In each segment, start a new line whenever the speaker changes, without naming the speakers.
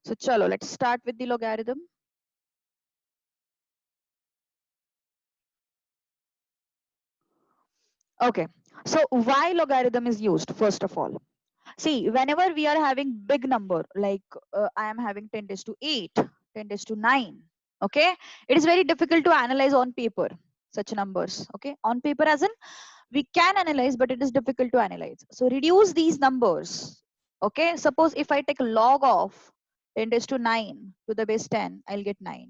So chalo, let's start with the logarithm. Okay, so why logarithm is used? First of all, see, whenever we are having big number, like I am having 10 raised to 8, 10 raised to 9, okay, it is very difficult to analyze on paper such numbers. Okay, on paper as in we can analyze, but it is difficult to analyze. So reduce these numbers. Okay, suppose if I take log of 10 raised to 9 to the base 10, I'll get 9.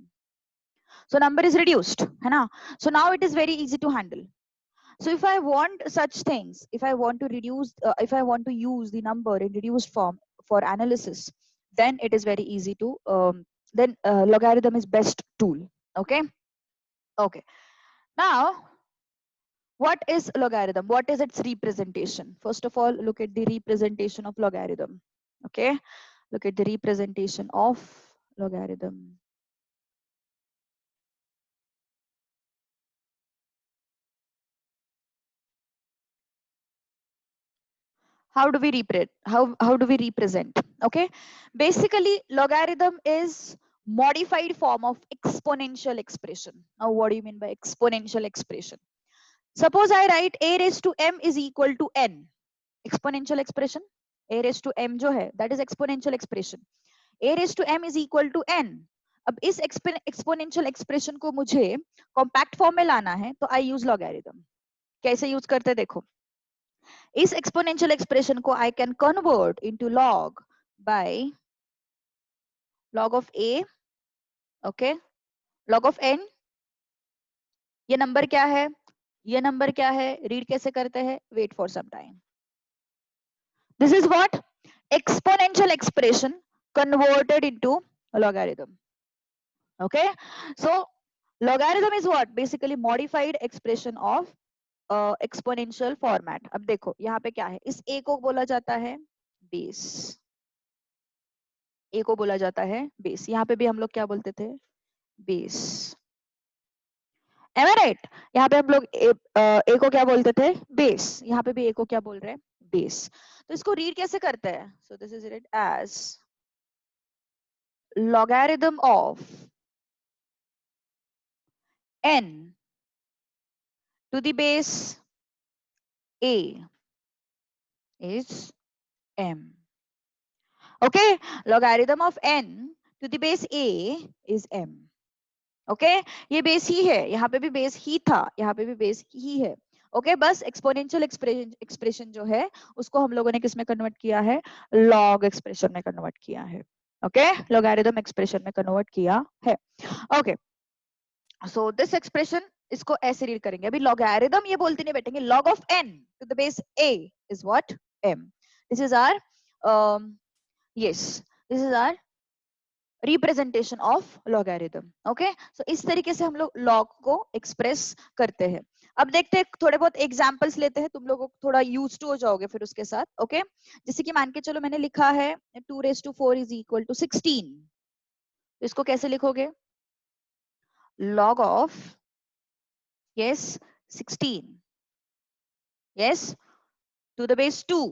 So number is reduced, है ना? So now it is very easy to handle. So if I want such things, if I want to reduce, if I want to use the number in reduced form for analysis, then it is very easy to, then logarithm is best tool. Okay. Okay. Now, what is logarithm? What is its representation? First of all, look at the representation of logarithm. Okay. Look at the representation of logarithm. How do we represent? Okay, basically logarithm is modified form of exponential expression. Now what do you mean by exponential expression? Suppose I write a raised to m is equal to n. Exponential expression, a raised to m जो है, that is exponential expression. a raised to m is equal to n. अब इस exponential expression को मुझे compact form में लाना है, तो I use logarithm. कैसे यूज करते देखो, इस exponential expression को I can convert into log by log of a, okay, log of n. ये नंबर क्या है, ये नंबर क्या है, रीड कैसे करते हैं, wait for some time. This is what, exponential expression converted into a logarithm. Okay, so logarithm is what, basically modified expression of exponential format. अब देखो यहाँ पे क्या है, इस a को बोला जाता है बेस, ए को बोला जाता है बेस. यहाँ पे भी हम लोग क्या बोलते थे, बेस. एम आई राइट? यहाँ पे हम लोग ए को क्या बोलते थे, बेस. यहाँ पे भी ए को क्या बोल रहे हैं, बेस. तो इसको रीड कैसे करते हैं, so this is read as logarithm of n to the base a is m. Okay, logarithm of n to the base a is m. Okay ये बेस ही है, यहाँ पे भी बेस ही था, यहाँ पे भी बेस ही है. ओके बस एक्सपोनेंशियल एक्सप्रेशन जो है उसको हम लोगों ने किस में कन्वर्ट किया है, लॉग एक्सप्रेशन में कन्वर्ट किया है. ओके लॉगरिथम एक्सप्रेशन में कन्वर्ट किया है. ओके सो दिस एक्सप्रेशन, इसको ऐसे रीड करेंगे. अभी लॉगरिथम ये बोलते नहीं बैठेंगे, log of n to the base a is what, m. This is our yes, this is our representation of logarithm. Okay so इस तरीके से हम लोग लॉग को एक्सप्रेस करते हैं. अब देखते हैं, थोड़े बहुत एग्जांपल्स लेते हैं, तुम लोगों को थोड़ा यूज टू हो जाओगे फिर उसके साथ. ओके जैसे कि मान के चलो मैंने लिखा है 2 raised to 4 is equal to 16. तो इसको कैसे लिखोगे, log of yes 16 yes to the base 2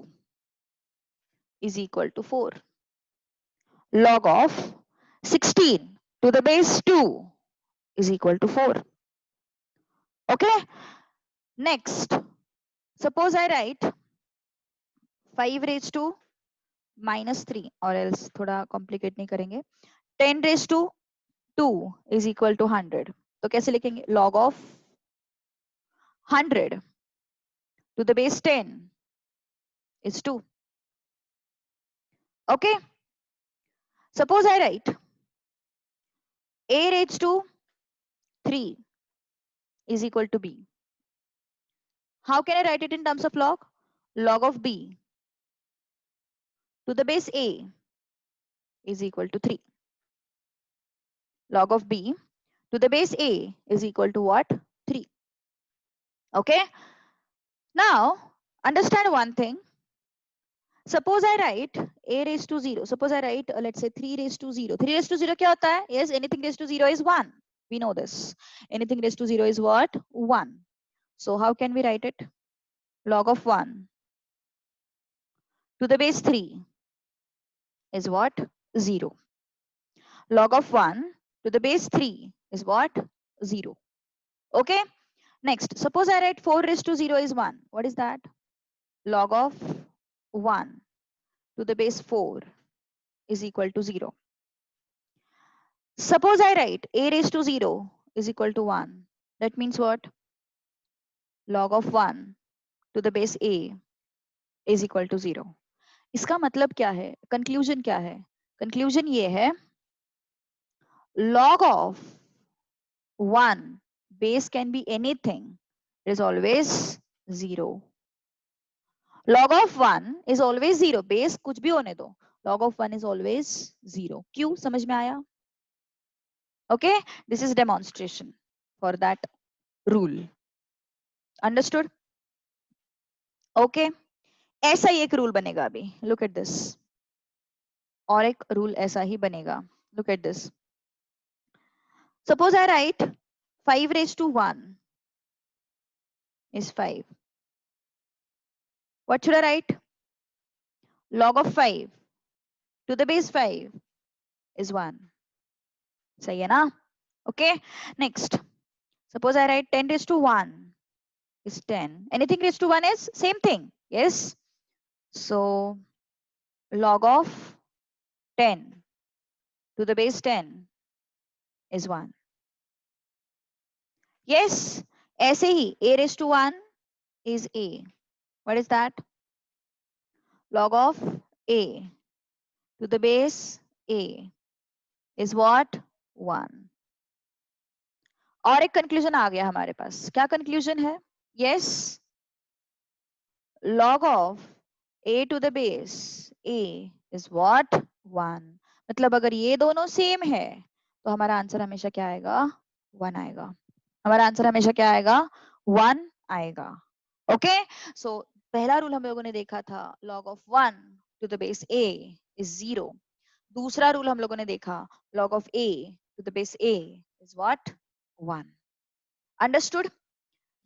is equal to 4. log of 16 to the base 2 is equal to 4. Okay, next suppose I write 5 raised to minus 3, और else थोड़ा complicate नहीं करेंगे, 10 raised to 2 is equal to 100. तो कैसे लिखेंगे, log of 100 to the base 10 is 2. Okay, suppose I write a raised to 3 is equal to b. How can I write it in terms of log, log of b to the base a is equal to 3. Log of b to the base a is equal to what, 3. Okay, now understand one thing. Suppose I write a raised to 0. Suppose I write let's say 3 raised to 0. 3 raised to 0 क्या होता है? Yes, anything raised to 0 is 1. We know this. Anything raised to 0 is what? 1. So how can we write it? Log of 1 to the base 3 is what? 0. Log of 1 to the base 3 is what? 0. Okay. Next, suppose I write 4 raised to 0 is 1. What is that? Log of 1 to the base 4 is equal to 0. Suppose I write a raised to 0 is equal to 1. That means what? Log of 1 to the base a is equal to 0. इसका मतलब क्या है? Conclusion क्या है? Conclusion ये है, log of 1 base can be anything, it is always 0. log of 1 is always 0. base कुछ भी होने दो, log of 1 is always 0. क्यों? समझ में आया? Okay, this is demonstration for that rule. Understood? Okay, ऐसा ही एक रूल बनेगा अभी. Look at this. और एक रूल ऐसा ही बनेगा. Look at this. Suppose I write 5 raised to 1 is 5. What should I write? Log of 5 to the base 5 is 1. सही है ना? Okay. Next. Suppose I write 10 raised to 1 is 10. Anything raised to 1 is same thing. Yes. So log of 10 to the base 10 is 1. Yes. ऐसे ही a raised to 1 is a. What is that? Log of a to the base a is what? 1. और एक conclusion आ गया हमारे पास. क्या conclusion है? Yes. Log of a to the base a is what? 1. मतलब अगर ये दोनों सेम है तो हमारा आंसर हमेशा क्या आएगा? 1 आएगा. हमारा आंसर हमेशा क्या आएगा? 1 आएगा. ओके. सो पहला रूल हम लोगों ने देखा था, log of 1 to the base a is 0. दूसरा रूल हम लोगों ने देखा, log of a to the base a is what? 1. Understood?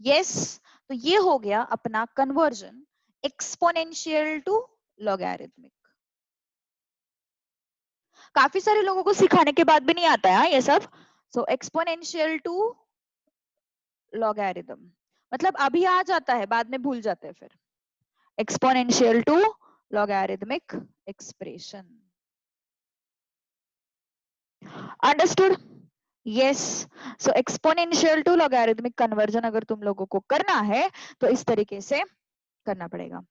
Yes. तो ये हो गया अपना कन्वर्जन एक्सपोनेंशियल टू लॉगरिथमिक. काफी सारे लोगों को सिखाने के बाद भी नहीं आता है ये सब. सो एक्सपोनेंशियल टू लॉगरिथम मतलब अभी आ जाता है, बाद में भूल जाते हैं फिर. Exponential to logarithmic expression. Understood? Yes. So exponential to logarithmic conversion अगर तुम लोगों को करना है तो इस तरीके से करना पड़ेगा.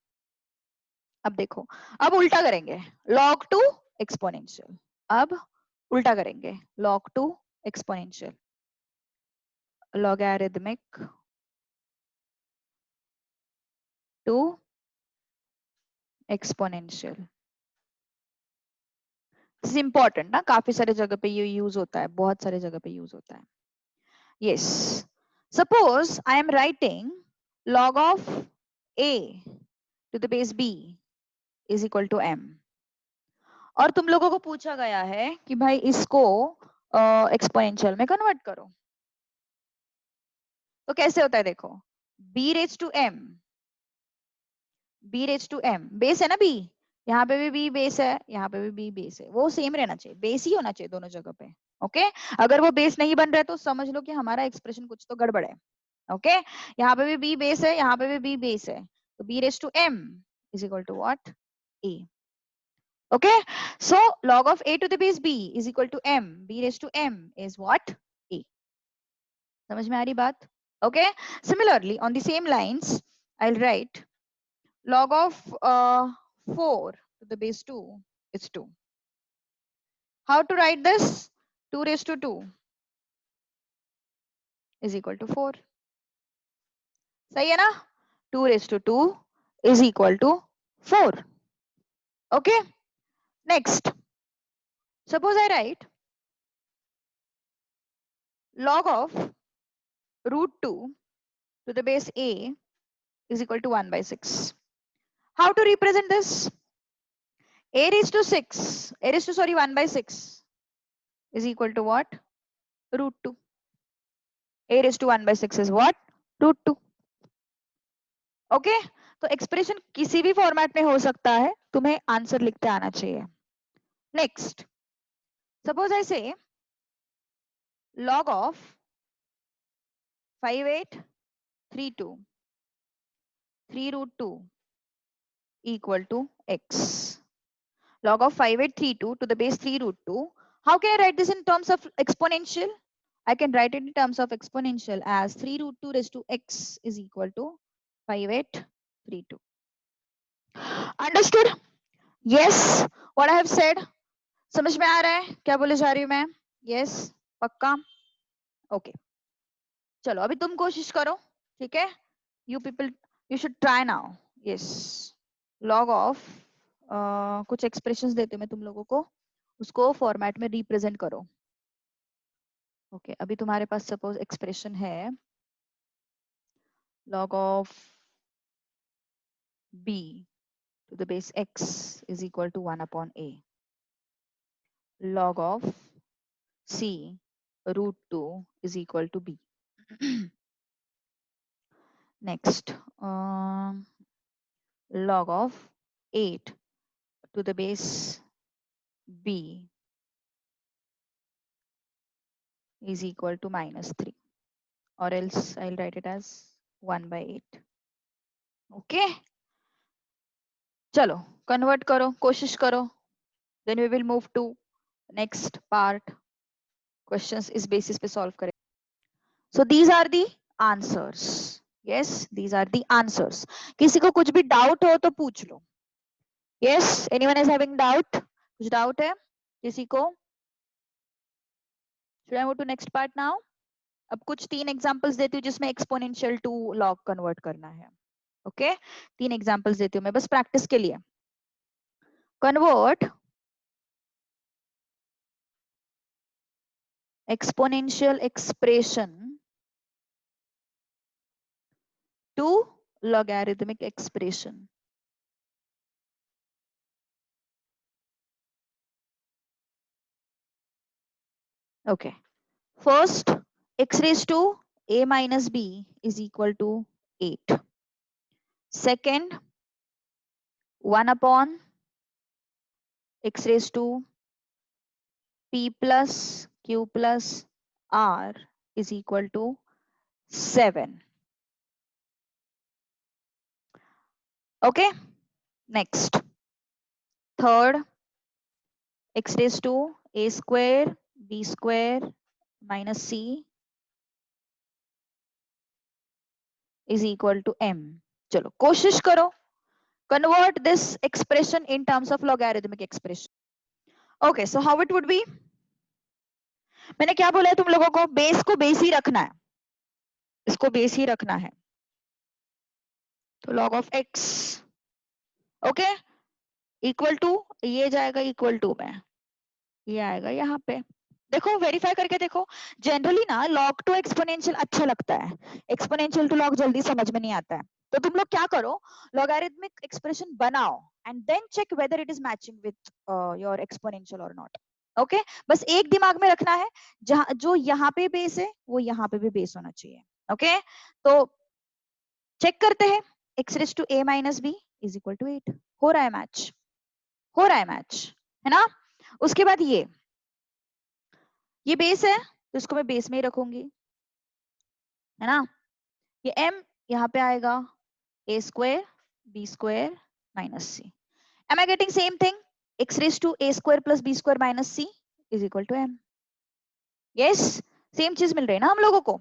अब देखो, अब उल्टा करेंगे, log टू एक्सपोनेंशियल. अब उल्टा करेंगे, log to exponential, logarithmic to exponential. This is important ना, काफी सारे जगह पे ये यूज होता है, बहुत सारे जगह पे यूज होता है. Yes. Suppose I am writing log of a to the base b is equal to m. और तुम लोगों को पूछा गया है कि भाई इसको एक्सपोनेंशियल में कन्वर्ट करो. तो कैसे होता है देखो, b raise to m, b raise to m, base है ना b, यहाँ पे भी b बेस है, यहाँ पे भी b बेस है, वो सेम रहना चाहिए, बेस ही होना चाहिए दोनों जगह पे. ओके. अगर वो बेस नहीं बन रहा है तो समझ लो कि हमारा एक्सप्रेशन कुछ तो गड़बड़ है. ओके. यहाँ पे भी b बेस है, यहाँ पे भी b बेस है, तो b raise to m is equal to what? a. Okay. So log of a to the base b is equal to m, b raised to m is what? a. समझ में आ रही बात? Okay. Similarly, on the same lines, I'll write log of 4 to the base 2 is 2. How to write this? 2 raised to 2 is equal to 4. सही है ना? 2 raised to 2 is equal to 4. Okay. Next, suppose I write log of root 2 to the base a is equal to 1 by 6. How to represent this? A raised to 6, a raised to, sorry, 1 by 6 is equal to what? Root 2. A raised to 1 by 6 is what? Root 2. Okay. तो expression किसी भी format में हो सकता है, तुम्हें answer लिखते आना चाहिए. Next, Suppose I say log of 5832 3 root 2 equal to x. Log of 5832 to the base 3 root 2. How can I write this in terms of exponential? I can write it in terms of exponential as 3 root 2 raised to x is equal to 5832. Understood? Yes. What I have said? समझ में आ रहा है क्या बोले जा रही हूँ मैं? Yes. पक्का? Okay. चलो अभी तुम कोशिश करो, ठीक है? You people, you should try now. Yes. Log of कुछ expressions देते मैं तुम लोगों को, उसको फॉर्मेट में रिप्रेजेंट करो. ओके अभी तुम्हारे पास सपोज एक्सप्रेशन है log of b to the base x is equal to 1 upon a. Log of c root 2 is equal to b. Next, log of 8 to the base b is equal to -3, or else I'll write it as 1 by 8. Okay, चलो convert करो, कोशिश करो, then we will move to next part. Questions इस basis पे solve करें. So these are the answers. Yes, these are the answers. किसी को कुछ भी doubt हो तो पूछ लो. Yes, anyone is having doubt? कुछ doubt है किसी को? Should I move to next part now? अब कुछ 3 examples देती हूँ जिसमें exponential to log convert करना है. Okay, 3 examples देती हूँ मैं बस practice के लिए. Convert exponential expression to logarithmic expression. Okay, first x raised to a minus b is equal to 8. Second, 1 upon x raised to p plus q plus r is equal to 7. Okay, next, third, x raised to a square b square minus c is equal to m. चलो कोशिश करो, convert this expression in terms of logarithmic expression. Okay, so how it would be? मैंने क्या बोला है तुम लोगों को? बेस को बेस ही रखना है, इसको बेस ही रखना है. तो log of x, okay, equal to ये जाएगा इक्वल टू में, ये आएगा यहाँ पे. देखो वेरीफाई करके देखो. जनरली ना log टू एक्सपोनेंशियल अच्छा लगता है, एक्सपोनेंशियल टू log जल्दी समझ में नहीं आता है. तो तुम लोग क्या करो, लॉगरिथमिक एक्सप्रेशन बनाओ and then check whether it is matching with your exponential और नॉट. ओके, बस एक दिमाग में रखना है, जहां जो यहाँ पे बेस है वो यहाँ पे भी बेस होना चाहिए. ओके, तो चेक करते हैं. x raise to a minus b is equal to 8. हो रहा है मैच, हो रहा है मैच, है ना. उसके बाद ये बेस है तो इसको मैं बेस में ही रखूंगी, है ना. ये m यहाँ पे आएगा a square b square minus c. Am I getting same thing? x raised to a square plus b square minus c is equal to m. Yes, same चीज मिल रही है ना हम लोगों को.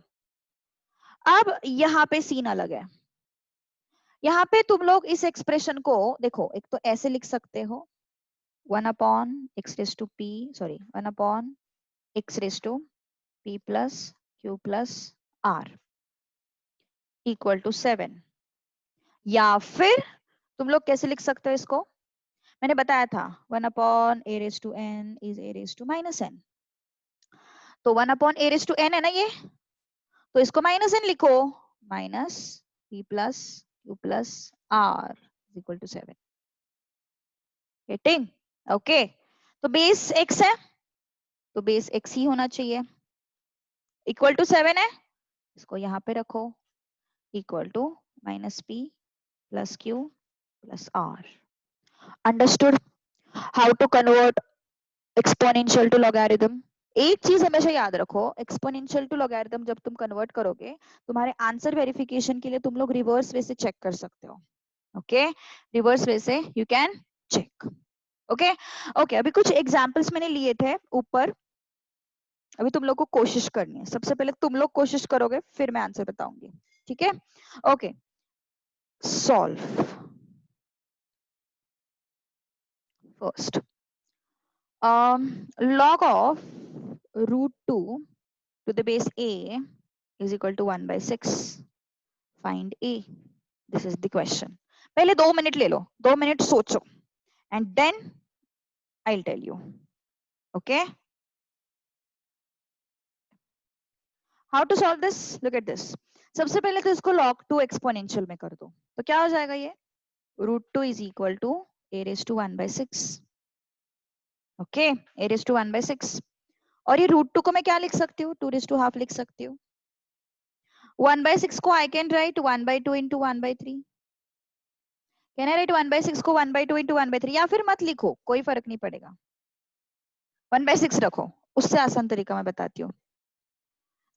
अब यहाँ पे सीन अलग है. यहाँ पे तुम लोग इस एक्सप्रेशन को देखो, एक तो ऐसे लिख सकते हो 1 upon x raised to p, sorry 1 upon x raised to p plus q plus r equal to 7. या फिर तुम लोग कैसे लिख सकते हो इसको? मैंने बताया था 1 upon a raised to n is a raised to minus n. तो 1 upon a raised to n है ना ये, तो इसको माइनस n लिखो, minus p plus q plus r equal to 7. Getting? Okay, तो बेस x है तो बेस x ही होना चाहिए. इक्वल टू 7 है, इसको यहाँ पे रखो, equal to minus p plus q plus r. Understood how to convert exponential to logarithm. एक चीज हमेशा याद रखो, एक्सपोनेंशियल टू लॉगरिथम जब तुम कन्वर्ट करोगे, तुम्हारे आंसर वेरिफिकेशन के लिए तुम लोग रिवर्स वे से चेक कर सकते हो। ओके, रिवर्स वे से you can check. Okay okay, अभी कुछ एग्जांपल्स मैंने लिए थे ऊपर, अभी तुम लोग को कोशिश करनी है। सबसे पहले तुम लोग कोशिश करोगे, फिर मैं आंसर बताऊंगी। ठीक है, okay. Solve first. log of √2 to the base a is equal to 1 by 6. Find a. This is the question. पहले 2 मिनट ले लो, 2 मिनट सोचो, and then I'll tell you. Okay? How to solve this? Look at this. सबसे पहले तो इसको log 2 exponential में कर दो, तो क्या हो जाएगा ये? √2 is equal to a raised to 1 by 6. Okay, a raised to 1 by 6. और ये √2 को मैं क्या लिख सकती हूँ? 2 raised to half लिख सकती हूँ। 1 by 6 को I can write 1 by 2 into 1 by 3. Can I write 1 by 6 को 1 by 2 into 1 by 3? या फिर मत लिखो, कोई फर्क नहीं पड़ेगा, 1 by 6 रखो, उससे आसान तरीका मैं बताती हूँ।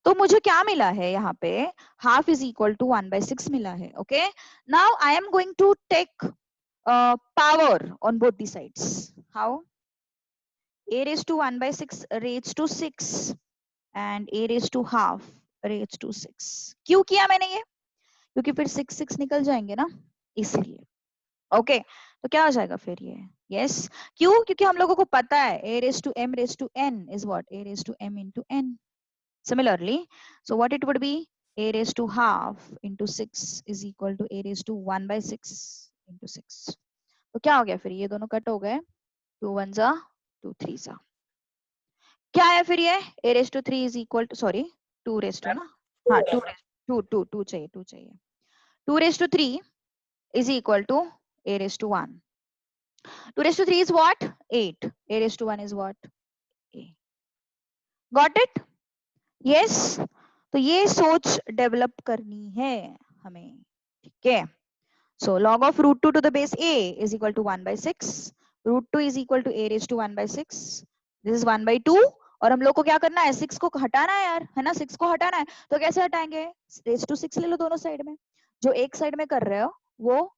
तो मुझे क्या मिला है यहाँ पे? Half is equal to 1 by 6 मिला है। Okay, now I am going to take power on both the sides. How? a raised to 1 by 6 raised to 6 and a raised to half raised to 6। क्यों किया मैंने ये? क्योंकि फिर 6 6 निकल जाएंगे ना, इसलिए। ओके, तो क्या हो जाएगा फिर ये? यस, क्यों? क्योंकि हम लोगों को पता है a raised to m raised to n is what? a raised to m into n. Similarly, so what it would be? A raised to half into 6 is equal to a raised to 1 by 6 into 6। तो क्या हो गया फिर? ये दोनों cut हो गए, 2 1 जा 2 3 जा। क्या है फिर ये? a raised to 3 is equal to, sorry 2 raised to ना, हाँ 2 चाहिए, 2 चाहिए। 2 raised to 3 is equal to a raised to 1। 2 raised to 3 is what? 8। a raised to 1 is what? a। Got it? Yes। तो ये सोच डेवलप करनी है हमें, ठीक है। So log of √2 to the base a is equal to 1 by 6. √2 is equal to a raised to 1 by 6. This is 1 by 2। और हम लोग को क्या करना है? 6 को हटाना है यार, है ना? 6 को हटाना है, तो कैसे हटाएंगे? raised to 6 ले लो दोनों साइड में। जो एक साइड में कर रहे हो वो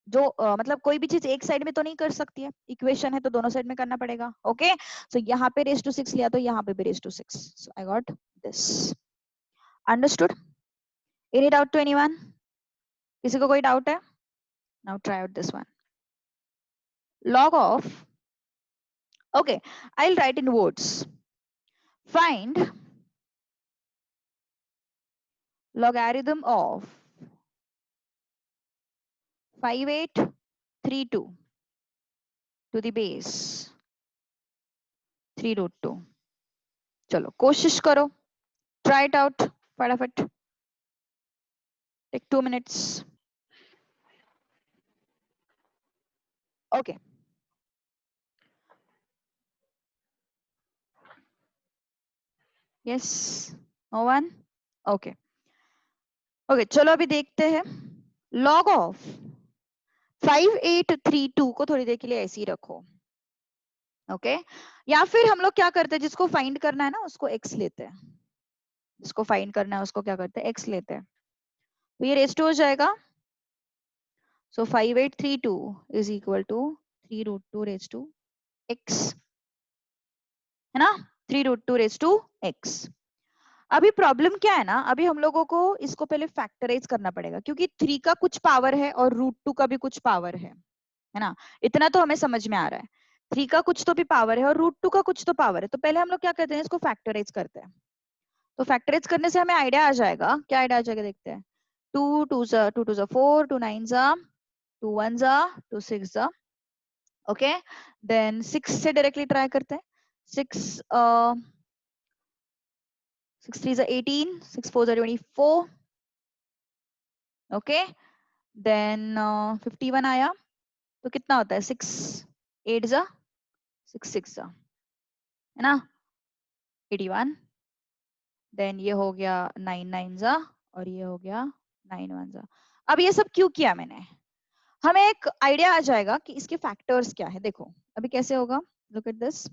जो मतलब कोई भी चीज एक साइड में तो नहीं कर सकती है, इक्वेशन है तो दोनों साइड में करना पड़ेगा। ओके, सो यहाँ पे raised to 6 लिया तो यहाँ पे भी raised to 6। So I got this। Understood? Any doubt to anyone? किसी को कोई डाउट है? Now try out this one. Log of, okay, I'll write in words. Find logarithm of 5832 to the base 3√2। चलो कोशिश करो, try it out फटाफट, take 2 minutes। Okay, yes, no one? Okay, okay, चलो अभी देखते हैं। log of 5832 को थोड़ी देर के लिए ऐसे ही रखो। ओके, या फिर हम लोग क्या करते हैं, जिसको फाइंड करना है ना उसको x लेते हैं, जिसको फाइंड करना है उसको क्या करते हैं? x लेते हैं, तो ये रेस्ट हो जाएगा। So 5832 is equal to 3√2 raise to x, है ना? 3√2 रेज टू x। अभी प्रॉब्लम क्या है ना, अभी हम लोगों को इसको पहले फैक्टराइज करना पड़ेगा, क्योंकि 3 का कुछ पावर है और √2 का भी कुछ पावर है ना? इतना तो हमें समझ में आ रहा है, 3 का कुछ तो भी पावर है और √2 का कुछ तो पावर है। तो पहले हम लोग क्या करते हैं, इसको फैक्टराइज करते हैं। तो फैक्टराइज करने से हमें आइडिया आ जाएगा। क्या आइडिया आ जाएगा देखते हैं। 2 2 2 4, 2 9 2 1 2 6 ओके, देन 6 से डायरेक्टली ट्राई करते हैं। 6 6 3 18, 6 4 24 ओके, देन 51 आया तो कितना होता है? 6 8 6 6 है ना? 81। देन ये हो गया 9 9 और ये हो गया 9 1 अब ये सब क्यों किया मैंने? हमें एक आइडिया आ जाएगा कि इसके फैक्टर्स क्या है। देखो अभी कैसे होगा, लुक एट दिस।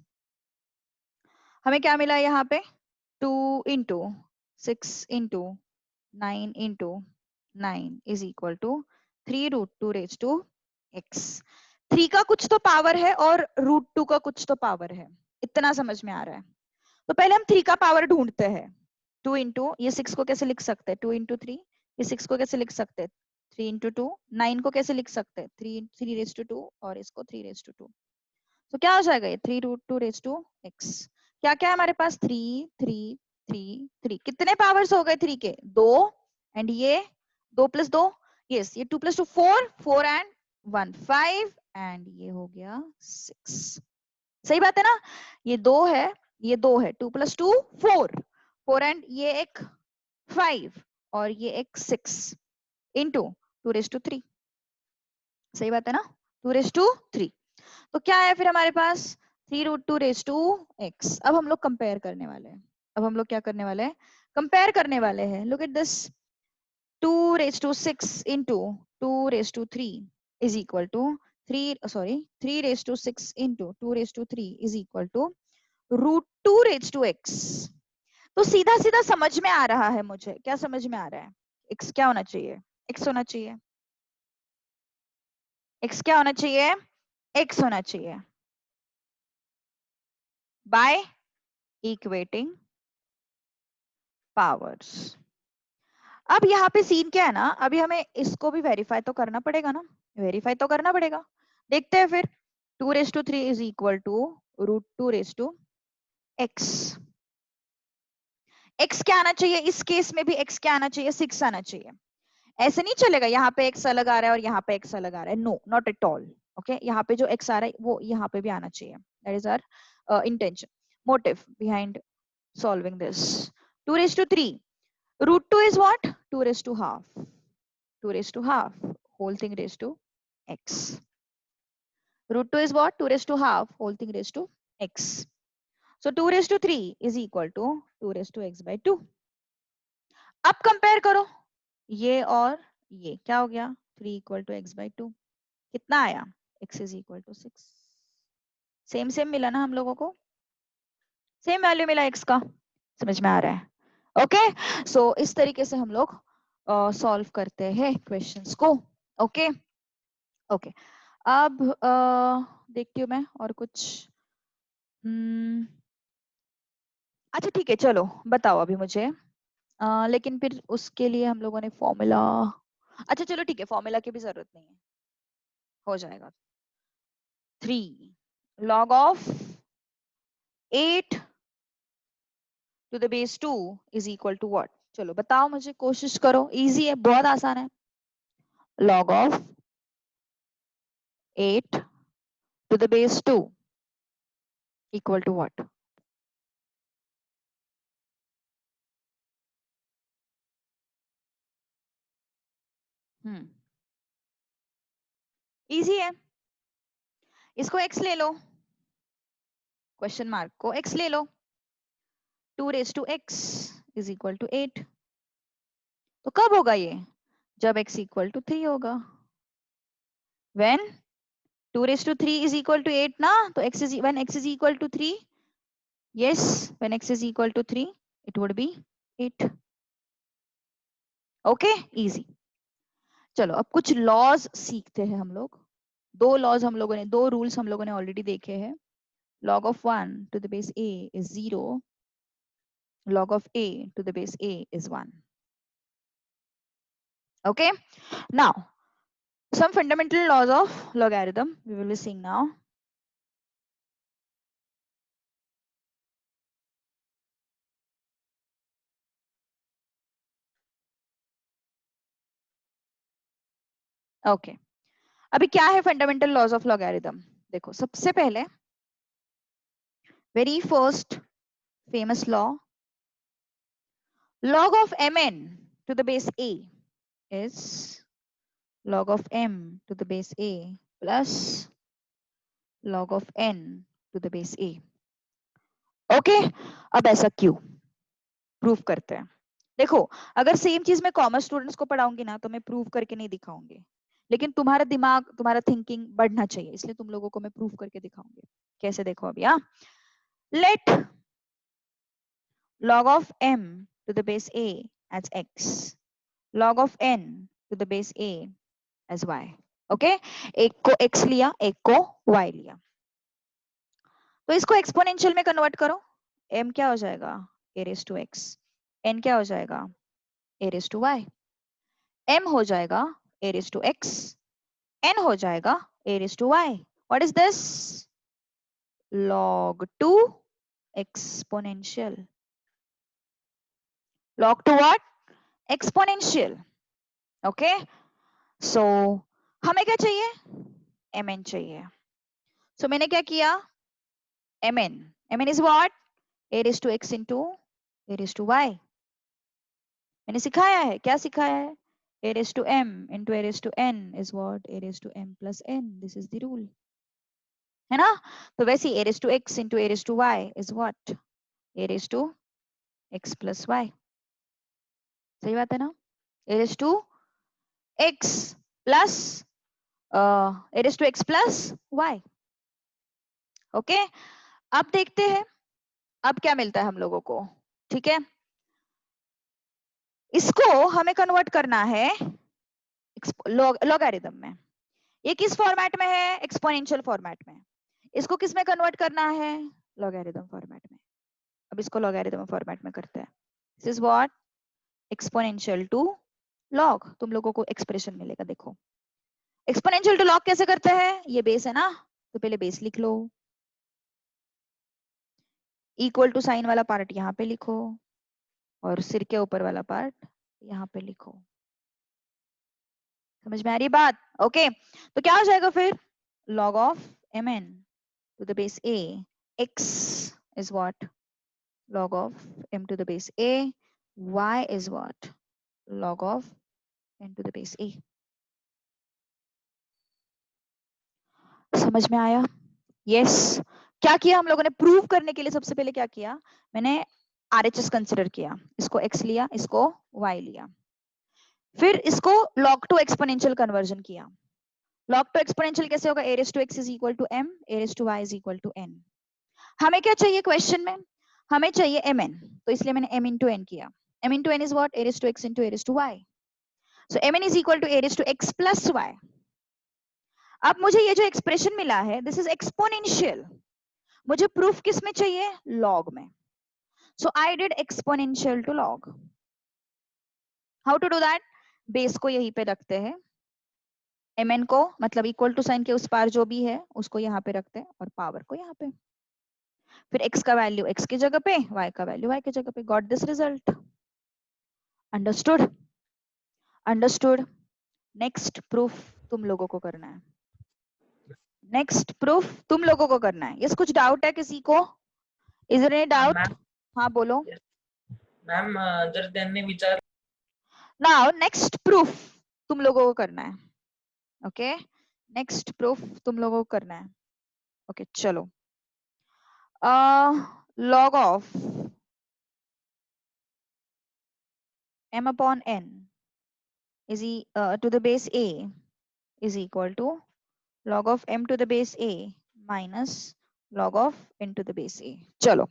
हमें क्या मिला यहाँ पे 2 into 6 into 9 into 9 is equal to 3√2 x। 3 का कुछ तो पावर है और √2 का कुछ तो पावर है, इतना समझ में आ रहा है। तो पहले हम 3 का पावर ढूंढते हैं। 2 इंटू ये 6 को कैसे लिख सकते हैं 2 इंटू 3, ये 6 को कैसे लिख सकते हैं 3 इंटू 2, 9 को कैसे लिख सकते हैं 3 और इसको 3 तो क्या हो जाएगा ये 3√2 क्या क्या है हमारे पास 3 3 3 3, कितने पावर्स हो गए 3 के 2, एंड ये 2 + 2, यस ये 2 + 2 4, 4 एंड 1 5, एंड ये हो गया 6। सही बात है ना, ये 2 है, ये 2 है, 2 + 2 4, 4 एंड ये एक 5 और ये एक 6 इंटू 2⁻3। सही बात है ना, 2⁻3। तो क्या है फिर हमारे पास 3√2 x। अब हम लोग कंपेयर करने वाले हैं। अब हम लोग क्या करने वाले हैं, कंपेयर करने वाले हैं। Look at this, 2⁻6 into 2⁻3 is equal to 3⁻6 into 2⁻3 is equal to √2⁻x। तो सीधा सीधा समझ में आ रहा है मुझे, क्या समझ में आ रहा है, x क्या होना चाहिए, x होना चाहिए, x क्या होना चाहिए, x होना चाहिए बाय इक्वेटिंग पावर्स। अब यहाँ पे सीन क्या है ना, अभी हमें इसको भी वेरीफाई तो करना पड़ेगा ना, वेरीफाई तो करना पड़ेगा। देखते हैं फिर 2⁻3 is equal to √2⁻x। x क्या आना चाहिए, इस केस में भी x क्या आना चाहिए, 6 आना चाहिए। ऐसे नहीं चलेगा यहाँ पे x अलग आ रहा है और यहाँ पे x अलग आ रहा है, no not at all. Okay, यहाँ पे जो x आ रहा है वो यहाँ पे भी आना चाहिए। That is our intention, motive behind solving this. 2⁻3 √2 is what, 2⁻², 2⁻², whole thing raised to x. √2 is what, 2⁻², whole thing raised to x. So 2⁻3 is equal to 2⁻x/2. अब कंपेयर करो ये और ये, क्या हो गया 3 = x/2, कितना आया x is equal to 6। Same same मिला ना हम लोगों को, सेम वैल्यू मिला x का, समझ में आ रहा है। ओके, सो इस तरीके से हम लोग सॉल्व करते हैं क्वेश्चंस को। ओके ओके, अब देखती हूँ मैं और कुछ। अच्छा ठीक है, चलो बताओ अभी मुझे, लेकिन फिर उसके लिए हम लोगों ने फॉर्मूला, अच्छा चलो ठीक है, फॉर्मूला की भी जरूरत नहीं है, हो जाएगा। 3 log of 8 to the base 2 is equal to what? चलो बताओ मुझे, कोशिश करो, इजी है, बहुत आसान है। log of 8 to the base 2 equal to what? Easy है, इसको x ले लो, क्वेश्चन मार्क को x ले लो, 2⁻x is equal to 8। तो कब होगा ये, जब x equal to 3 होगा। when 2⁻3 is equal to 8 ना, तो when x is equal to 3, yes, when x is equal to 3 it would be 8। Okay, easy. चलो अब कुछ लॉज सीखते हैं हम लोग। दो लॉज हम लोगों ने, दो रूल्स हम लोगों ने ऑलरेडी देखे हैं। log of 1 to the base a is 0, log of a to the base a is 1। okay, now some fundamental laws of logarithm we will be seeing now। Okay अभी क्या है फंडामेंटल लॉज ऑफ लॉगरिथम, देखो सबसे पहले very first famous law, log of mn to the base a is log of m to the base a plus log of n to the base a। Okay, अब ऐसा क्यों, prove करते हैं। देखो अगर सेम चीज मैं कॉमर्स स्टूडेंट्स को पढ़ाऊंगी ना तो मैं प्रूव करके नहीं दिखाऊंगी, लेकिन तुम्हारा दिमाग, तुम्हारा थिंकिंग बढ़ना चाहिए, इसलिए तुम लोगों को मैं प्रूव करके दिखाऊंगी। कैसे, देखो अभी, हाँ, late log of m to the base a as x, log of n to the base a as y. Okay, एक को x लिया, एक को y लिया, तो इसको एक्सपोनेंशियल में कन्वर्ट करो। m क्या हो जाएगा, a raised to x, n क्या हो जाएगा, a raised to y, m हो जाएगा a raised to x, n हो जाएगा a raised to y. What is this? Log 2 exponential. Log 2 what? Exponential. Okay. So हमें क्या चाहिए, mn चाहिए. So मैंने क्या किया, mn. mn is what? a raised to x into a raised to y. मैंने सिखाया है, क्या सिखाया है, a raised to m into a raised to n is what, a raised to m plus n. This is the rule, है ना? तो वैसे a raised to x into a raised to y is what, a raised to x plus y. सही बात है ना? a raised to x plus a raised to x plus y. Okay, अब देखते हैं अब क्या मिलता है हम लोगों को. ठीक है, इसको हमें कन्वर्ट करना है लॉगरिथम में. ये किस फॉर्मेट में है, एक्सपोनेंशियल फॉर्मेट में. इसको किस में कन्वर्ट करना है, लॉगरिथम फॉर्मेट में. अब इसको लॉगरिथम फॉर्मेट में करते हैं. This is what, exponential to log. तुम लोगों को एक्सप्रेशन मिलेगा. देखो एक्सपोनेंशियल टू लॉग कैसे करते हैं, ये बेस है ना, तो पहले बेस लिख लो, इक्वल टू साइन वाला पार्ट यहाँ पे लिखो और सिर के ऊपर वाला पार्ट यहाँ पे लिखो. समझ में आ रही बात? ओके, तो क्या हो जाएगा फिर, log of mn to the base a x is what, log of m to the base a, y is what, log of n to the base a. समझ में आया? यस. क्या किया हम लोगों ने प्रूव करने के लिए, सबसे पहले क्या किया, मैंने RHS कंसिडर किया, इसको x लिया, इसको y लिया, फिर इसको log to एक्सपोनेंशियल कन्वर्जन किया. log to एक्सपोनेंशियल कैसे होगा, a raised to x is equal to m, a raised to y is equal to n. हमें क्या चाहिए क्वेश्चन में, हमें चाहिए mn, तो इसलिए मैंने m into n किया. m into n is what, a raised to x into a raised to y. So mn is equal to a raised to x plus y. अब मुझे ये जो एक्सप्रेशन मिला है, दिस इज एक्सपोनेंशियल. मुझे proof किस में चाहिए, लॉग में. So I did exponential to log. How to do that, base को यहीं पे रखते हैं, mn को मतलब इक्वल टू साइन के उस पार जो भी है उसको यहाँ पे रखते हैं और पावर को यहाँ पे, फिर x का वैल्यू x की जगह पे, y का वैल्यू y की जगह पे. Got this result? Understood? Understood. Next proof तुम लोगों को करना है. नेक्स्ट प्रूफ तुम लोगों को करना है. यस, कुछ डाउट है किसी को? Is there any doubt? हाँ बोलो.
मैम जर त्यांनी विचार,
नाउ नेक्स्ट प्रूफ तुम लोगों को करना है. ओके, नेक्स्ट प्रूफ तुम लोगों को करना है. ओके चलो, log of m upon n is to the base a is equal to log of m to the base a minus log of n to the base a. चलो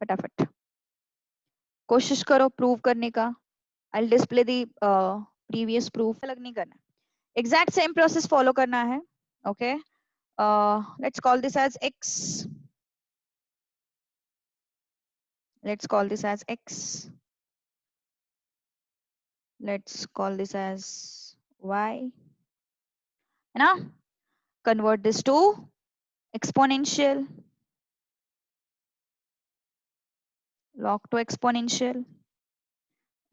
फटाफट कोशिश करो प्रूव करने का. I'll display the previous proof. अलग नहीं करना, exact same process follow करना है. Okay, let's call this as x. Let's call this as x. Let's call this as y. है ना? Convert this to exponential. Log to exponential.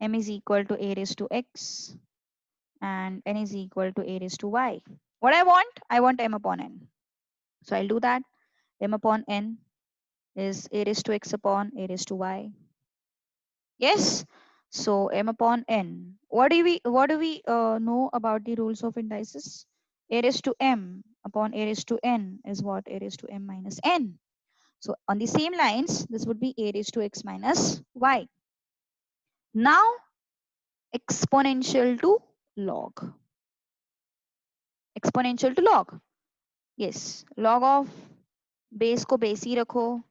M is equal to a raised to x and n is equal to a raised to y. What I want m upon n. So I'll do that. M upon n is a raised to x upon a raised to y. Yes. So m upon n. What do we know about the rules of indices? A raised to m upon a raised to n is what, a raised to m minus n. So on the same lines, this would be a raised to x minus y. Now exponential to log. Exponential to log. Yes, log of base को base ही रखो,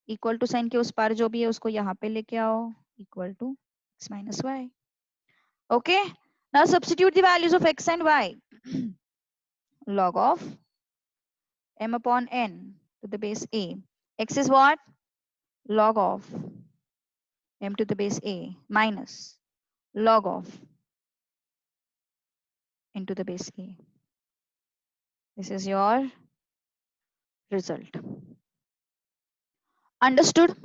equal to sign के उस पार जो भी है उसको यहाँ पे लेके आओ, equal to x minus y. Okay, now substitute the values of x and y. Log of m upon n to the base a. X is what? Log of m to the base a minus log of n to the base a. This is your result. Understood?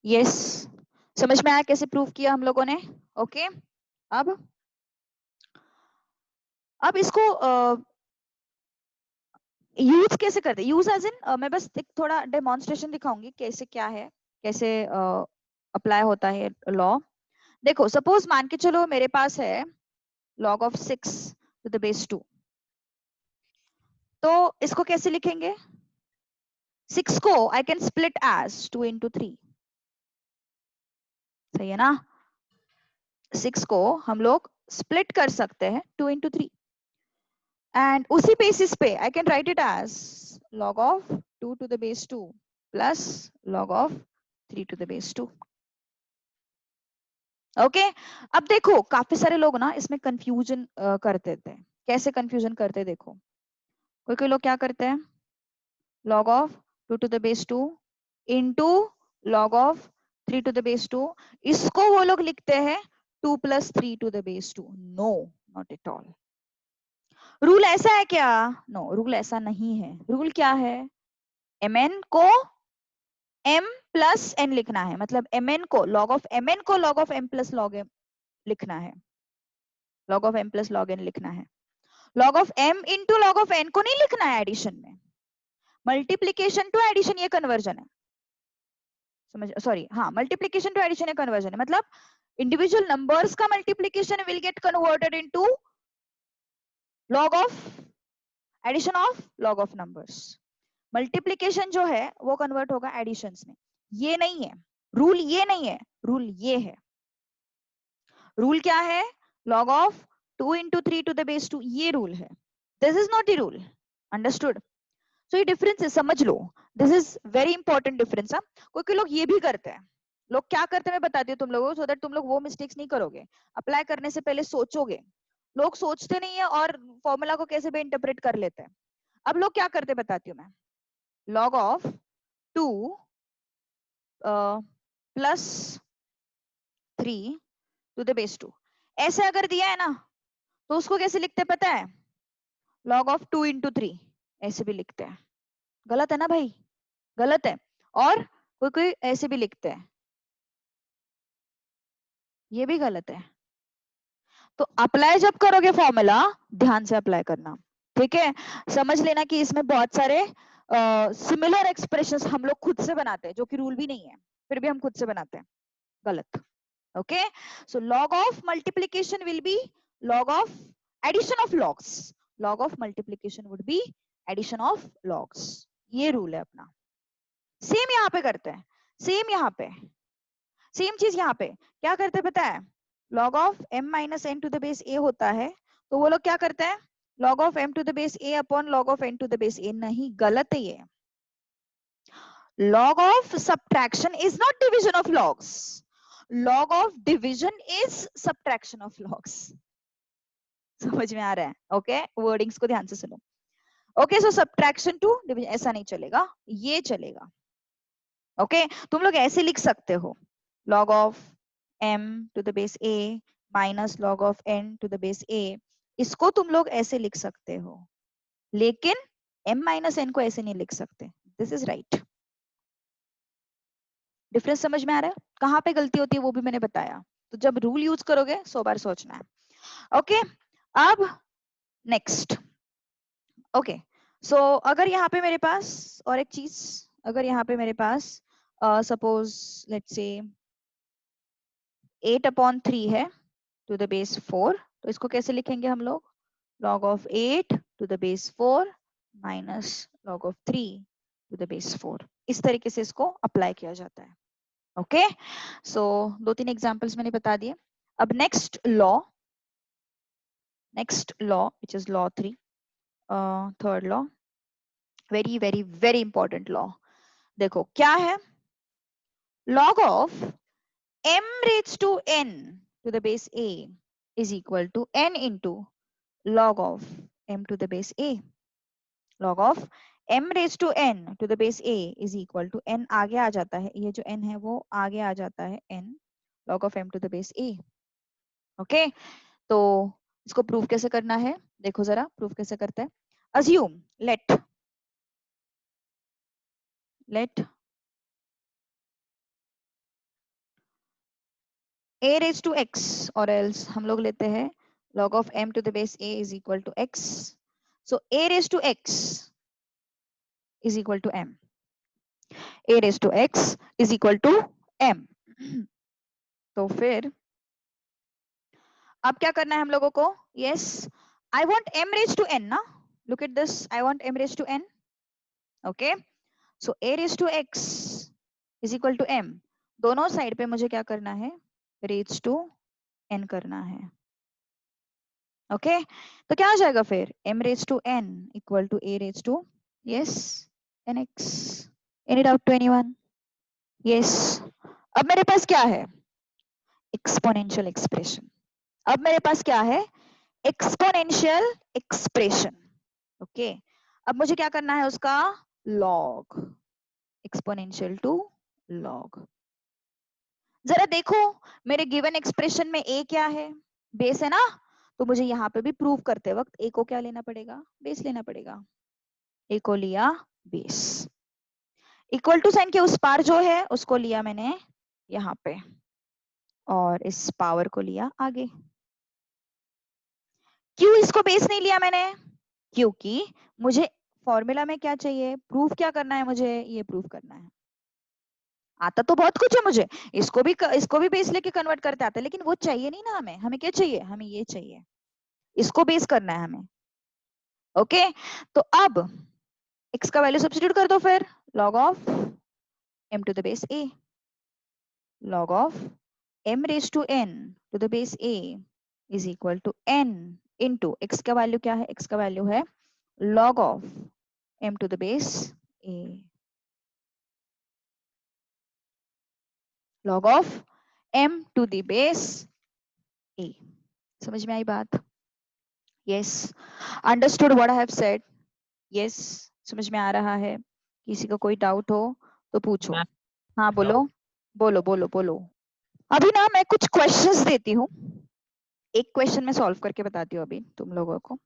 Yes. समझ में आया कैसे prove किया हम लोगों ने? Okay. अब इसको यूज कैसे करते हैं? यूज एज इन मैं बस एक थोड़ा डेमोन्स्ट्रेशन दिखाऊंगी कैसे क्या है, कैसे अप्लाई होता है लॉ. देखो सपोज मान के चलो मेरे पास है log of 6 to the base 2. तो इसको कैसे लिखेंगे? 6 को I can split as 2 into 3. सही है ना? 6 को हम लोग स्प्लिट कर सकते हैं 2 into 3. एंड उसी बेसिस पे I can write it as log of 2 to the base 2 plus log of 3 to the base 2. Okay अब देखो काफी सारे लोग ना इसमें कंफ्यूजन करते थे. कैसे कंफ्यूजन करते देखो, कोई कोई लोग क्या करते हैं, log of 2 to the base 2 into log of 3 to the base 2, इसको वो लोग लिखते हैं 2 plus 3 to the base 2. No, not at all. Rule ऐसा है क्या? नो, रूल ऐसा नहीं है. रूल क्या है? mn को m plus n लिखना है, मतलब mn को log of mn को log of m plus log m लिखना है, log of m plus log n लिखना है. log of m into log of n को नहीं लिखना है एडिशन में. मल्टीप्लीकेशन टू एडिशन ये कन्वर्जन है, समझ, सॉरी हाँ, मल्टीप्लीकेशन टू एडिशन या कन्वर्जन है. मतलब इंडिविजुअल नंबर्स का multiplication will get converted into log of addition of log of numbers. Multiplication जो है वो कन्वर्ट होगा एडिशंस में. ये नहीं है रूल, ये नहीं है रूल, ये है रूल. क्या है? log of 2 into 3 to the base 2, ये रूल है. This is not the rule. Understood? So ये डिफरेंस है, समझ लो. This is very important difference. कोई लोग ये भी करते हैं. लोग क्या करते हैं मैं बताती हूँ तुम लोगों को, सो दैट तुम लोग वो मिस्टेक्स नहीं करोगे. अप्लाई करने से पहले सोचोगे. लोग सोचते नहीं है और फॉर्मूला को कैसे भी इंटरप्रेट कर लेते हैं. अब लोग क्या करते बताती हूँ मैं. log of 2 plus 3 to the base 2 ऐसे अगर दिया है ना तो उसको कैसे लिखते हैं पता है? log of 2 into 3 ऐसे भी लिखते हैं. गलत है ना भाई? गलत है. और कोई कोई ऐसे भी लिखते हैं, ये भी गलत है. तो अप्लाई जब करोगे फॉर्मूला ध्यान से अप्लाई करना, ठीक है? समझ लेना कि इसमें बहुत सारे सिमिलर एक्सप्रेशंस हम लोग खुद से बनाते हैं, जो कि रूल भी नहीं है, फिर भी हम खुद से बनाते हैं. गलत. Okay, so log of multiplication will be log of addition of logs. log of multiplication would be addition of logs. ये रूल है अपना. सेम यहाँ पे करते हैं, सेम यहाँ पे, सेम चीज यहाँ पे क्या करते हैं पता है? log of m minus n to the base a होता है, तो वो लोग क्या करते हैं? log of m to the base a upon log of n to the base a. नहीं, गलत है ये. log of subtraction is not division of logs. log of division is subtraction of logs. समझ में आ रहा है? ओके, वर्डिंग्स को ध्यान से सुनो. Okay, so subtraction to division ऐसा नहीं चलेगा, ये चलेगा. ओके, तुम लोग ऐसे लिख सकते हो, log of m to the base a minus log of n to the base a. इसको तुम लोग ऐसे लिख सकते हो, लेकिन m minus n को ऐसे नहीं लिख सकते. This is right. डिफरेंस समझ में आ रहा है? कहाँ पे गलती होती है वो भी मैंने बताया. तो जब रूल यूज करोगे 100 बार सोचना है. ओके, अब नेक्स्ट. ओके, सो अगर यहाँ पे मेरे पास और एक चीज, अगर यहाँ पे मेरे पास सपोज लेट्स से 8 upon 3 है to the base 4, तो इसको कैसे लिखेंगे हम लोग? log of 8 to the base 4 minus log of 3 to the base 4. इस तरीके से इसको अप्लाई किया जाता है. ओके, सो 2-3 एग्जांपल्स मैंने बता दिए. अब next law which is law 3, third law, very very very important law. देखो क्या है, log of m raised to n to the base a is equal to n into log of m to the base a. log of m raised to n to the base a is equal to n आगे आ जाता है, ये जो n है वो आगे आ जाता है n log of m to the base a. Okay तो इसको प्रूव कैसे करना है, देखो जरा प्रूव कैसे करते हैं. assume let a raised to x और else हम लोग लेते हैं log of m to the base a is equal to x. so a raised to x is equal to m. a raised to x is equal to m. तो फिर अब क्या करना है हम लोगों को. yes I want m raised to n ना. look at this, I want m raised to n. okay so a raised to x is equal to m. दोनों साइड पे मुझे क्या करना है, raised to n करना है. ओके तो क्या आ जाएगा फिर, m raised to n equal to a raised to yes nx. any doubt to anyone? yes अब मेरे पास क्या है, एक्सपोनेंशियल एक्सप्रेशन. अब मेरे पास क्या है, एक्सपोनेंशियल एक्सप्रेशन. ओके अब मुझे क्या करना है उसका लॉग, एक्सपोनेंशियल टू लॉग. जरा देखो मेरे गिवन एक्सप्रेशन में a क्या है, बेस है ना. तो मुझे यहाँ पे भी प्रूव करते वक्त a को क्या लेना पड़ेगा, बेस लेना पड़ेगा. a को लिया बेस, इक्वल टू साइन के उस पार जो है उसको लिया मैंने यहाँ पे और इस पावर को लिया आगे. क्यों इसको बेस नहीं लिया मैंने, क्योंकि मुझे फॉर्मूला में क्या चाहिए, प्रूफ क्या करना है, मुझे ये प्रूफ करना है. आता तो बहुत कुछ है मुझे, इसको भी बेस लेके कन्वर्ट करते आते, लेकिन वो चाहिए नहीं ना हमें. हमें क्या चाहिए, हमें ये चाहिए, इसको बेस करना है हमें. ओके तो अब x का वैल्यू सब्स्टिट्यूट कर दो फिर, log of m to the base a, log of m raised to n to the base a is equal to n into x का वैल्यू क्या है, x का वैल्यू है log of m to the base a, log of m to the base a. समझ में आई बात? yes understood what I have said? yes समझ में आ रहा है? किसी का कोई डाउट हो तो पूछो.
मैम
हाँ बोलो बोलो बोलो बोलो. अभी ना मैं कुछ क्वेश्चंस देती हूँ, एक क्वेश्चन मैं सॉल्व करके बताती हूँ अभी तुम लोगों को.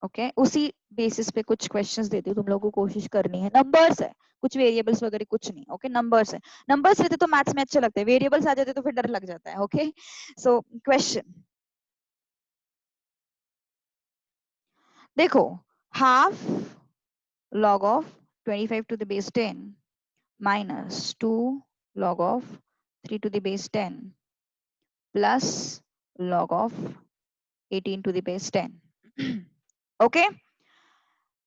ओके उसी बेसिस पे कुछ क्वेश्चंस देती हूँ, तुम लोगों को कोशिश करनी है. नंबर्स है, कुछ वेरिएबल्स वगैरह कुछ नहीं. ओके नंबर्स है, नंबर्स रहते तो मैथ्स में अच्छे लगते हैं, वेरिएबल्स आ जाते तो फिर डर लग जाता है. ओके सो क्वेश्चन देखो, half log of 25 to the base 10 minus 2 log of 3 to the base 10 plus log of 18 to the base 10. Okay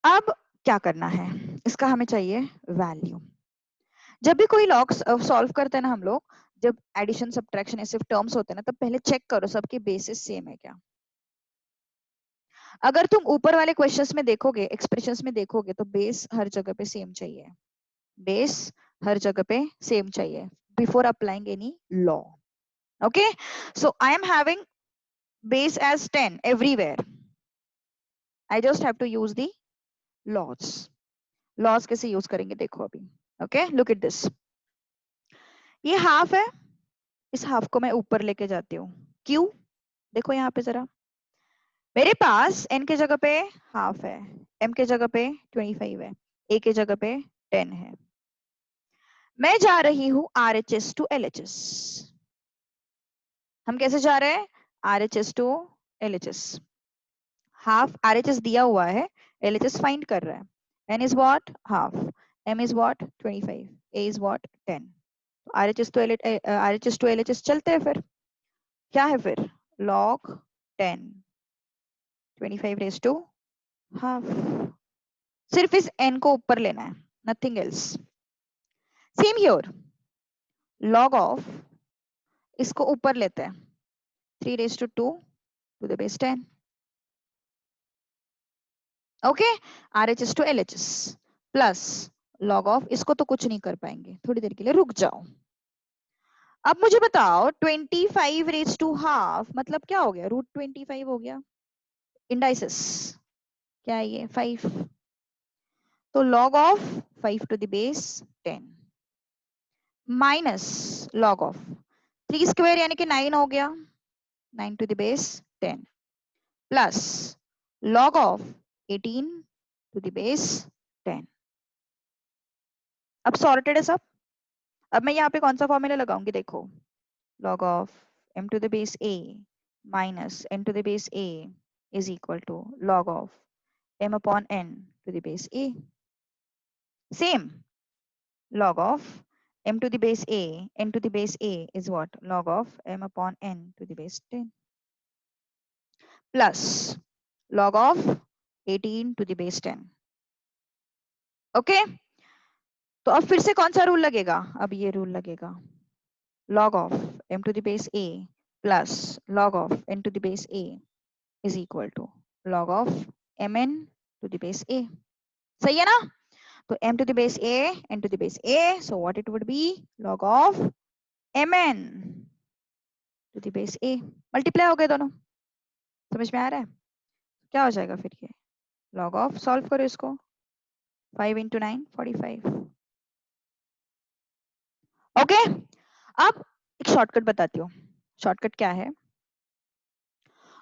अब क्या करना है, इसका हमें चाहिए वैल्यू. जब भी कोई लॉग सॉल्व करते हैं ना हम लोग, जब एडिशन सब्ट्रैक्शन ऐसे टर्म्स होते हैं ना, तब पहले चेक करो सबके बेसिस सेम है क्या. अगर तुम ऊपर वाले क्वेश्चंस में देखोगे, एक्सप्रेशंस में देखोगे, तो बेस हर जगह पे सेम चाहिए, बेस हर जगह पे सेम चाहिए before applying any law. Okay so I am having base as 10 everywhere, I just have to use the laws. Laws कैसे यूज करेंगे देखो अभी. ओके लुक एट दिस, ये हाफ है, इस हाफ को मैं ऊपर लेके जाती हूँ. क्यों, देखो यहाँ पे जरा, मेरे पास n के जगह पे हाफ है, m के जगह पे 25 है, a के जगह पे 10 है. मैं जा रही हूँ RHS टू LHS. हम कैसे जा रहे हैं, RHS to LHS. Half RHS दिया हुआ है, LHS फाइंड कर रहा है. n is what half, m is what 25, a is what 10. RHS to LHS चलते हैं फिर. क्या है फिर, log 10 25 raised to half. सिर्फ इस n को ऊपर लेना है, nothing else. Same here, log of इसको ऊपर लेते हैं 3 raised to 2 to the base 10. Okay RHS to LHS plus log of, इसको तो कुछ नहीं कर पाएंगे, थोड़ी देर के लिए रुक जाओ. अब मुझे बताओ 25 रेज टू हाफ मतलब क्या हो गया, √25 हो गया। इंडाइसिस क्या है ये, 5। तो log of 5 to the base 10 minus log of 3 square यानी कि 9 हो गया, 9 to the base 10 plus log of 18 to the base 10। अब सॉर्टेड है सब। अब मैं यहाँ पे कौन सा फॉर्मूला लगाऊंगी, देखो log of m to the base a minus n to the base a is equal to log of m upon n to the base a। Same log of m to the base a n to the base a is what, log of m upon n to the base 10 plus log of 18 to the base 10। Okay तो अब फिर से कौन सा rule लगेगा, अब ये rule लगेगा log of m to the base a plus log of n to the base a is equal to log of mn to the base a। सही है ना। तो m to the base a n to the base a, so what it would be, log of mn to the base a। Multiply हो गए दोनों, समझ में आ रहा है। क्या हो जाएगा फिर ये, log ऑफ, सॉल्व करो इसको, 5 into 9 45। ओके अब एक शॉर्टकट बताती हूँ। शॉर्टकट क्या है,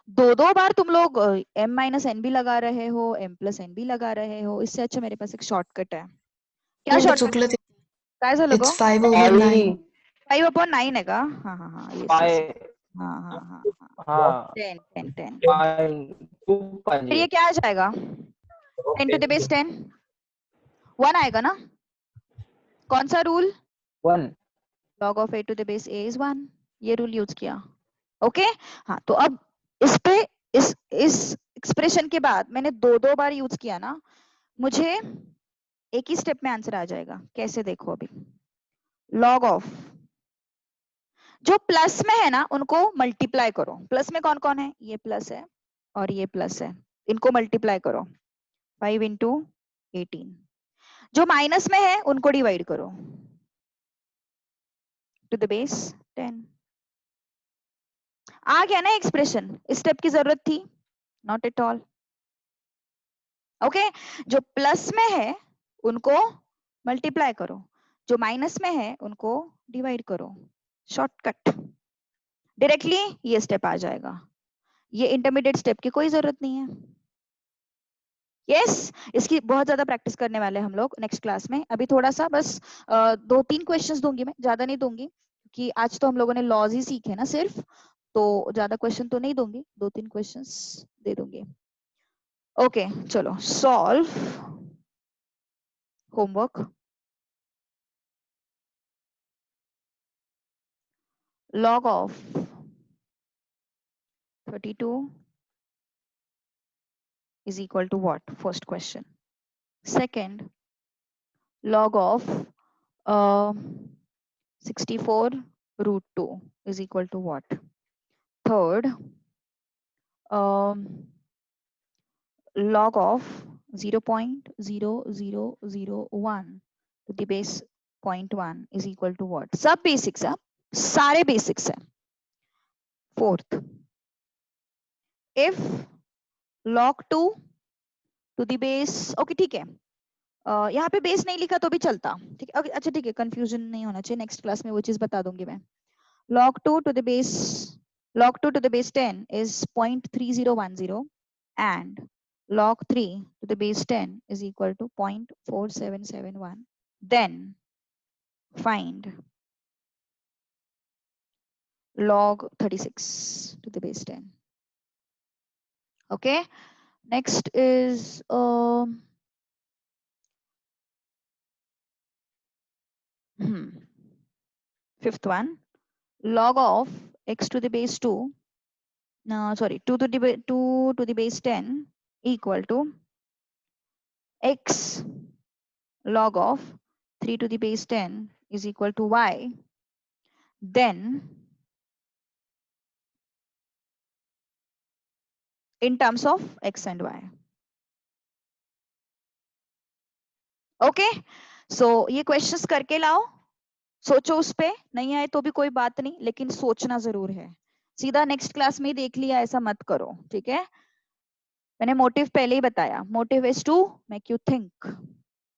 दो बार तुम लोग m माइनस एन भी लगा रहे हो, m प्लस एन भी लगा रहे हो, इससे अच्छा मेरे पास एक शॉर्टकट है। क्या
मिनट
शॉर्टकट,
चुकलं ते
काय झालं गो,
इट्स 5/9
5/9 है का, हाँ हाँ हाँ येस येस, हाँ हाँ हाँ हाँ 10 10 10। फिर ये क्या आ जाएगा, 10 टू द बेस 10 1 आएगा ना। कौन सा rule,
1
log of a to the base a is 1, ये रूल यूज किया। ओके हाँ तो अब इस पे इस एक्सप्रेशन के बाद मैंने दो बार यूज किया ना, मुझे एक ही स्टेप में आंसर आ जाएगा। कैसे, देखो अभी log ऑफ जो प्लस में है ना उनको मल्टीप्लाई करो। प्लस में कौन कौन है, ये प्लस है और ये प्लस है, इनको मल्टीप्लाई करो 5 इंटू 18। जो माइनस में है उनको डिवाइड करो टू द बेस 10। आ गया ना एक्सप्रेशन, इस स्टेप की जरूरत थी, नॉट एट ऑल। ओके जो प्लस में है उनको मल्टीप्लाई करो, जो माइनस में है उनको डिवाइड करो, शॉर्टकट, डायरेक्टली ये स्टेप आ जाएगा। ये इंटरमीडिएट स्टेप की कोई जरूरत नहीं है। यस इसकी बहुत ज्यादा प्रैक्टिस करने वाले हम लोग नेक्स्ट क्लास में। अभी थोड़ा सा बस 2-3 क्वेश्चंस दूंगी मैं, ज्यादा नहीं दूंगी क्योंकि आज तो हम लोगों ने लॉज ही सीखे ना सिर्फ, तो ज्यादा क्वेश्चन तो नहीं दूंगी, 2-3 क्वेश्चंस दे दूंगी। ओके चलो solve homework. log of 32 is equal to what, first question। Second, log of 64 root 2 is equal to what। Third, log of 0.0001 to the base 0.1 is equal to what। सब basics है, सारे basics है। Fourth, if log 2 to the base, okay ठीक है, यहाँ पे base नहीं लिखा तो भी चलता, ठीक है। अच्छा ठीक है, कंफ्यूजन नहीं होना चाहिए, नेक्स्ट क्लास में वो चीज बता दूंगी मैं। log 2 to the base log 2 to the base 10 is 0.3010 and log 3 to the base 10 is equal to 0.4771। then find log 36 to the base 10। okay next is fifth one, log of x to the base 2 sorry 2 to the base 10 equal to x log of 3 to the base 10 is equal to y, then in terms of x and y। Okay so ये questions करके लाओ, सोचो उस पे, नहीं आए तो भी कोई बात नहीं, लेकिन सोचना जरूर है। सीधा नेक्स्ट क्लास में ही देख लिया ऐसा मत करो, ठीक है। मैंने मोटिव पहले ही बताया, motive is to make you think.